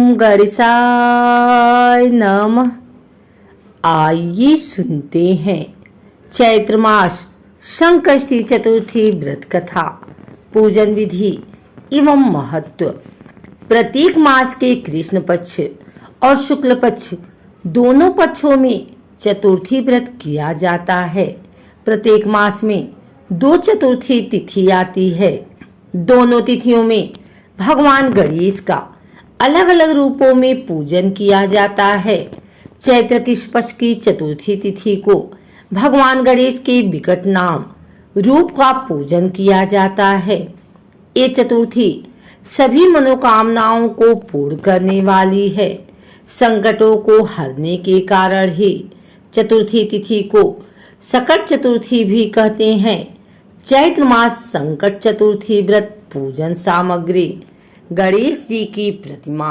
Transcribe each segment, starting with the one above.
ओम गणेशाय नमः। आइए सुनते हैं चैत्र मास संकष्टी चतुर्थी व्रत कथा, पूजन विधि एवं महत्व। प्रत्येक मास के कृष्ण पक्ष और शुक्ल पक्ष दोनों पक्षों में चतुर्थी व्रत किया जाता है। प्रत्येक मास में 2 चतुर्थी तिथि आती है। दोनों तिथियों में भगवान गणेश का अलग अलग रूपों में पूजन किया जाता है। चैत्र कृष्ण पक्ष की चतुर्थी तिथि को भगवान गणेश के विकट नाम रूप का पूजन किया जाता है। ये चतुर्थी सभी मनोकामनाओं को पूर्ण करने वाली है। संकटों को हरने के कारण ही चतुर्थी तिथि को संकट चतुर्थी भी कहते हैं। चैत्र मास संकट चतुर्थी व्रत पूजन सामग्री: गणेश जी की प्रतिमा,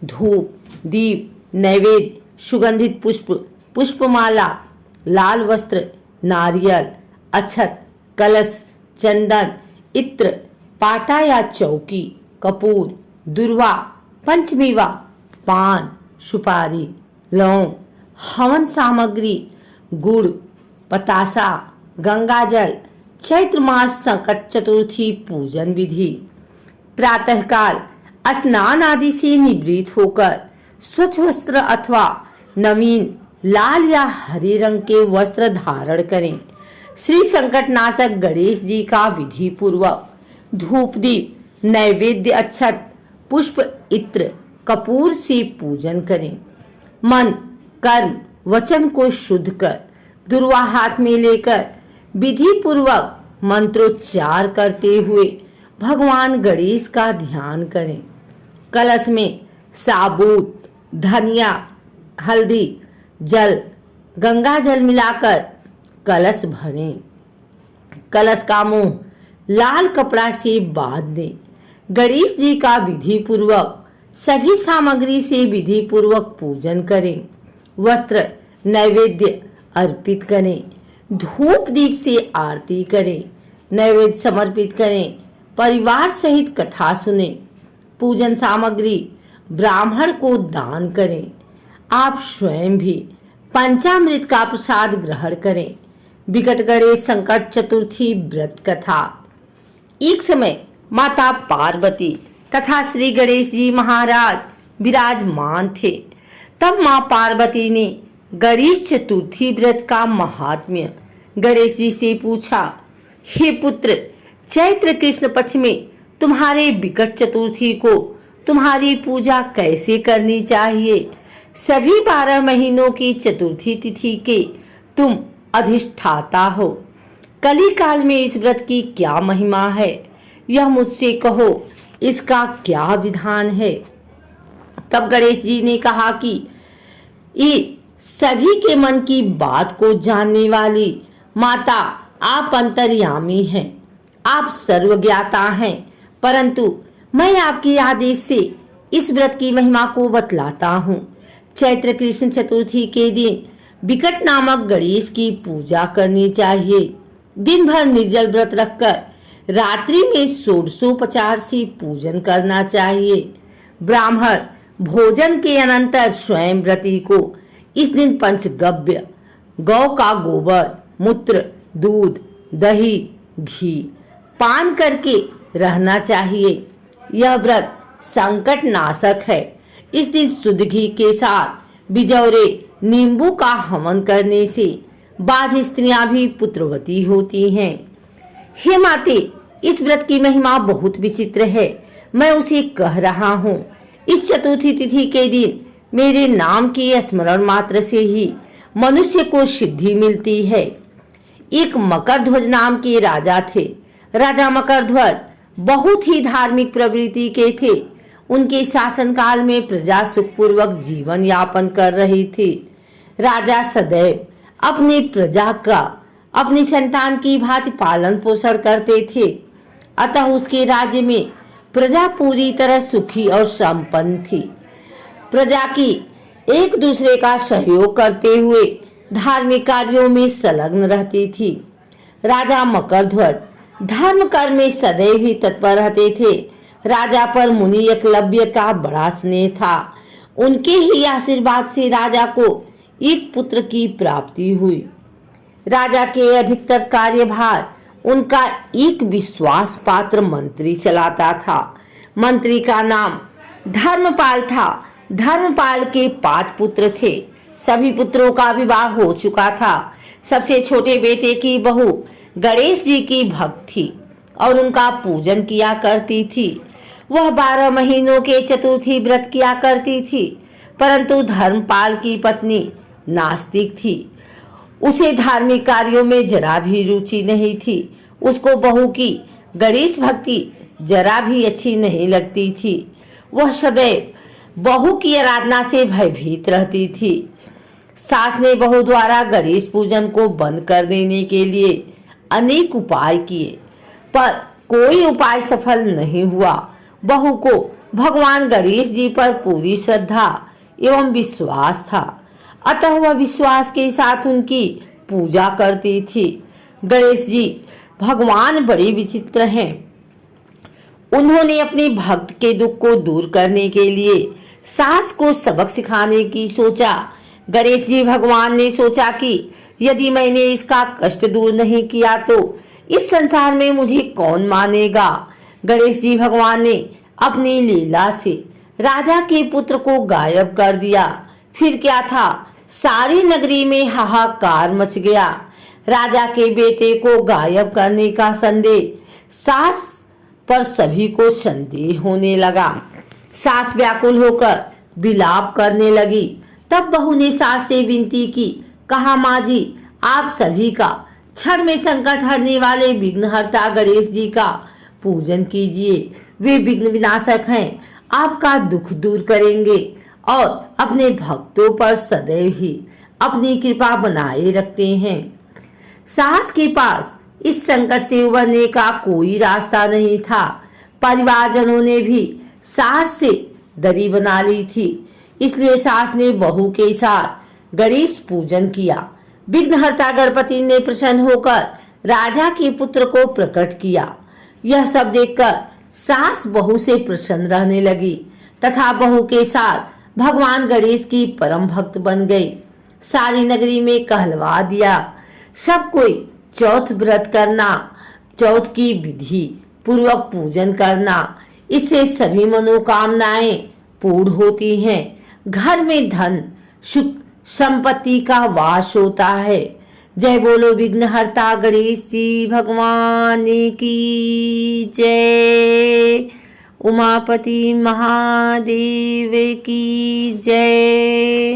धूप, दीप, नैवेद्य, सुगंधित पुष्प, पुष्पमाला, लाल वस्त्र, नारियल, अक्षत, कलश, चंदन, इत्र, पाटा या चौकी, कपूर, दुर्वा, पंचमेवा, पान, सुपारी, लौंग, हवन सामग्री, गुड़, पतासा, गंगाजल। चैत्र मास संकट चतुर्थी पूजन विधि: प्रातःकाल स्नान आदि से निवृत्त होकर स्वच्छ वस्त्र अथवा नवीन लाल या हरे रंग के वस्त्र धारण करें। श्री संकटनाशक गणेश जी का विधि पूर्वक धूप, दीप, नैवेद्य, अक्षत, पुष्प, इत्र, कपूर से पूजन करें। मन, कर्म, वचन को शुद्ध कर दुर्वा हाथ में लेकर विधि पूर्वक मंत्रोच्चार करते हुए भगवान गणेश का ध्यान करें। कलश में साबुत धनिया, हल्दी, जल, गंगा जल मिलाकर कलश भरें। कलश का मुंह लाल कपड़ा से बांध दें। गणेश जी का विधि पूर्वक सभी सामग्री से विधि पूर्वक पूजन करें। वस्त्र, नैवेद्य अर्पित करें। धूप दीप से आरती करें। नैवेद्य समर्पित करें। परिवार सहित कथा सुने। पूजन सामग्री ब्राह्मण को दान करें। आप स्वयं भी पंचामृत का प्रसाद ग्रहण करें। विकट गणेश संकट चतुर्थी व्रत कथा। एक समय माता पार्वती तथा श्री गणेश जी महाराज विराजमान थे। तब मां पार्वती ने गणेश चतुर्थी व्रत का महात्म्य गणेश जी से पूछा। हे पुत्र, चैत्र कृष्ण पक्ष में तुम्हारे विकट चतुर्थी को तुम्हारी पूजा कैसे करनी चाहिए? सभी 12 महीनों की चतुर्थी तिथि के तुम अधिष्ठाता हो। कली काल में इस व्रत की क्या महिमा है, यह मुझसे कहो। इसका क्या विधान है? तब गणेश जी ने कहा कि ये सभी के मन की बात को जानने वाली माता आप अंतर्यामी हैं। आप सर्वज्ञाता हैं। परंतु मैं आपके आदेश से इस व्रत की महिमा को बतलाता हूँ। चैत्र कृष्ण चतुर्थी के दिन विकट नामक गणेश की पूजा करनी चाहिए। दिन भर निर्जल व्रत रखकर रात्रि में षोडशोपचार से पूजन करना चाहिए। ब्राह्मण भोजन के अनंतर स्वयं व्रती को इस दिन पंचगव्य, गौ का गोबर, मूत्र, दूध, दही, घी पान करके रहना चाहिए। यह व्रत संकट नाशक है। इस दिन शुद्ध घी के साथ बिजौरे नींबू का हवन करने से बाझ स्त्रियां भी पुत्रवती होती हैं। हे माते, इस व्रत की महिमा बहुत विचित्र है। मैं उसे कह रहा हूँ। इस चतुर्थी तिथि के दिन मेरे नाम के स्मरण मात्र से ही मनुष्य को सिद्धि मिलती है। एक मकरध्वज नाम के राजा थे। राजा मकरध्वज बहुत ही धार्मिक प्रवृत्ति के थे। उनके शासनकाल में प्रजा सुखपूर्वक जीवन यापन कर रही थी। राजा सदैव अपनी प्रजा का अपनी संतान की भांति पालन पोषण करते थे। अतः उसके राज्य में प्रजा पूरी तरह सुखी और संपन्न थी। प्रजा की एक दूसरे का सहयोग करते हुए धार्मिक कार्यों में संलग्न रहती थी। राजा मकरध्वज धर्म कर्म में सदैव ही तत्पर रहते थे। राजा पर मुनि एकलव्य का बड़ा स्नेह था। उनके ही आशीर्वाद से राजा को एक पुत्र की प्राप्ति हुई। राजा के अधिकतर कार्यभार उनका एक विश्वास पात्र मंत्री चलाता था। मंत्री का नाम धर्मपाल था। धर्मपाल के 5 पुत्र थे। सभी पुत्रों का विवाह हो चुका था। सबसे छोटे बेटे की बहू गणेश जी की भक्त थी और उनका पूजन किया करती थी। वह 12 महीनों के चतुर्थी व्रत किया करती थी। परंतु धर्मपाल की पत्नी नास्तिक थी। उसे धार्मिक कार्यों में जरा भी रुचि नहीं थी। उसको बहू की गणेश भक्ति जरा भी अच्छी नहीं लगती थी। वह सदैव बहू की आराधना से भयभीत रहती थी। सास ने बहू द्वारा गणेश पूजन को बंद कर देने के लिए अनेक उपाय किए, पर कोई उपाय सफल नहीं हुआ। बहू को भगवान गणेश जी पर पूरी श्रद्धा एवं विश्वास था, अतः वह विश्वास के साथ उनकी पूजा करती थी। गणेश जी भगवान बड़े विचित्र हैं। उन्होंने अपने भक्त के दुख को दूर करने के लिए सास को सबक सिखाने की सोचा। गणेश जी भगवान ने सोचा कि यदि मैंने इसका कष्ट दूर नहीं किया तो इस संसार में मुझे कौन मानेगा। गणेश जी भगवान ने अपनी लीला से राजा के पुत्र को गायब कर दिया। फिर क्या था, सारी नगरी में हाहाकार मच गया। राजा के बेटे को गायब करने का संदेह सास पर सभी को संदेह होने लगा। सास व्याकुल होकर विलाप करने लगी। तब बहू ने सास से विनती की, कहा, माँ जी, आप सभी का क्षण में संकट हरने वाले विघ्नहर्ता गणेश जी का पूजन कीजिए। वे विघ्न विनाशक हैं, आपका दुख दूर करेंगे और अपने भक्तों पर सदैव ही अपनी कृपा बनाए रखते हैं। सास के पास इस संकट से उबरने का कोई रास्ता नहीं था। परिवारजनों ने भी सास से दरी बना ली थी, इसलिए सास ने बहू के साथ गणेश पूजन किया। विघ्नहर्ता गणपति ने प्रसन्न होकर राजा के पुत्र को प्रकट किया। यह सब देखकर सास बहू से प्रसन्न रहने लगी तथा बहू के साथ भगवान गणेश की परम भक्त बन गई। सारी नगरी में कहलवा दिया। सब कोई चौथ व्रत करना, चौथ की विधि पूर्वक पूजन करना, इससे सभी मनोकामनाएं पूर्ण होती हैं। घर में धन, सुख, संपत्ति का वास होता है। जय बोलो विघ्नहर्ता गणेश जी भगवान की जय। उमापति महादेव की जय।